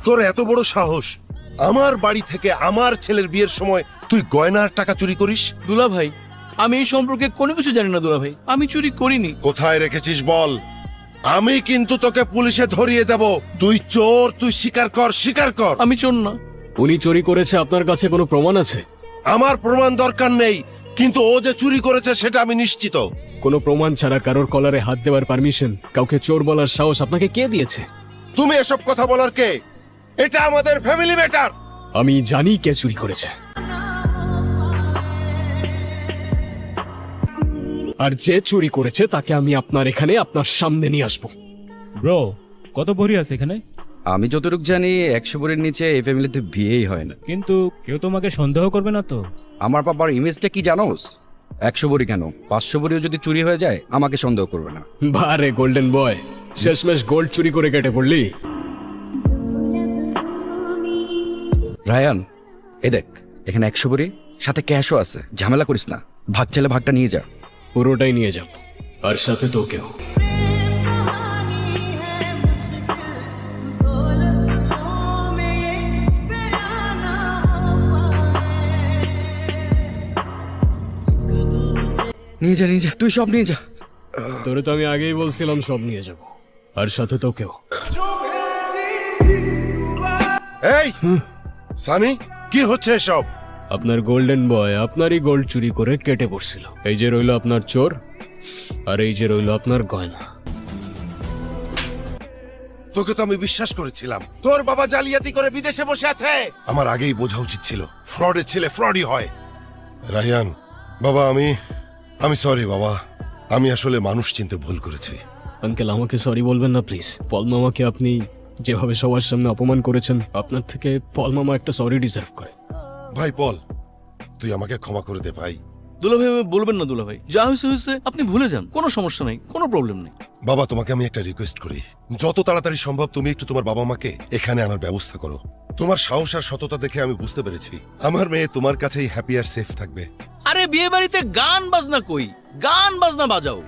তোর এত বড় সাহস, আমার বাড়ি থেকে আমার ছেলের বিয়ের সময় তুই গয়নার টাকা চুরি করিস? দুলা ভাই, আমি এই সম্পর্কে কোনো কিছু জানি না দুলা ভাই, আমি চুরি করিনি। কোথায় রেখেছিস বল, আমি কিন্তু তোকে পুলিশে ধরিয়ে দেব। তুই চোর, তুই স্বীকার কর, স্বীকার কর। আমি চোর না। উনি চুরি করেছে, আপনার কাছে কোনো প্রমাণ আছে? আমার প্রমাণ দরকার নেই, কিন্তু ও যে চুরি করেছে সেটা আমি নিশ্চিত। কোনো প্রমাণ ছাড়া কারোর কলারে হাত দেওয়ার পারমিশন, কাউকে চোর বলার সাহস আপনাকে কে দিয়েছে? তুমি এসব কথা বলার কে? এটা আমাদের ফ্যামিলি ম্যাটার। আমি জানি কে চুরি করেছে, আর যে চুরি করেছে তাকে আমি আপনার এখানে আপনার সামনে নিয়ে আসবো। ব্রো, কত ভরি আছে এখানে? আমি যতটুকু জানি 100 ভরির নিচে এই ফ্যামিলিতে বিয়েই হয় না। কিন্তু কেউ তোমাকে সন্দেহ করবে না তো? আমার বাবার ইমেজটা কি জানোস? 100 ভরি কেন, 500 ভরিও যদি চুরি হয়ে যায় আমাকে সন্দেহ করবে না। বারে গোল্ডেন বয়, শেষমেশ গোল্ড চুরি করে কেটে পড়লি। রায়ান, এ দেখ, এখানে 100 ভরি সাথে ক্যাশও আছে, ঝামেলা করিস না, ভাগ চাইলে ভাগটা নিয়ে যা। পুরোটাই নিয়ে যাব, আর সাথে তোকেও। নিয়ে যা, নিয়ে যা, তুই সব নিয়ে যা। তোরে তো আমি আগেই বলছিলাম সব নিয়ে যাব, আর সাথে তোকেও। এই সানি, কি হচ্ছে এসব? আপনার গোল্ডেন বয় আপনারই গোল্ড চুরি করে কেটে পড়ছিল। এই যে রইল আপনার চোর, আর এই যে রইল আপনার গয়না। তোকে তো আমি বিশ্বাস করেছিলাম, তোর বাবা জালিয়াতি করে বিদেশে বসে আছে। আমার আগেই বোঝা উচিত ছিল, ফ্রডের ছেলে ফ্রডই হয়। রায়ান বাবা, আমি সরি বাবা, আমি আসলে মানুষ চিনতে ভুল করেছি। আঙ্কেল, আমাকে সরি বলবেন না প্লিজ। পল মামাকে আপনি যেভাবে সবার সামনে অপমান করেছেন, আপনার থেকে পল মামা একটা সরি ডিজার্ভ করে। ভাই পল, তুই আমাকে ক্ষমা করে দে ভাই। দুলা ভাই, বলবেন না দুলা ভাই, যা হয়েছে হয়েছে, আপনি ভুলে যান, কোনো সমস্যা নাই, কোনো প্রবলেম নেই। বাবা, তোমাকে আমি একটা রিকোয়েস্ট করি, যত তাড়াতাড়ি সম্ভব তুমি একটু তোমার বাবা মাকে এখানে আনার ব্যবস্থা করো। তোমার সাহস আর সততা দেখে আমি বুঝতে পেরেছি আমার মেয়ে তোমার কাছেই হ্যাপি আর সেফ থাকবে। আরে বিয়ে বাড়িতে গান বাজনা কই, গান বাজনা বাজাও।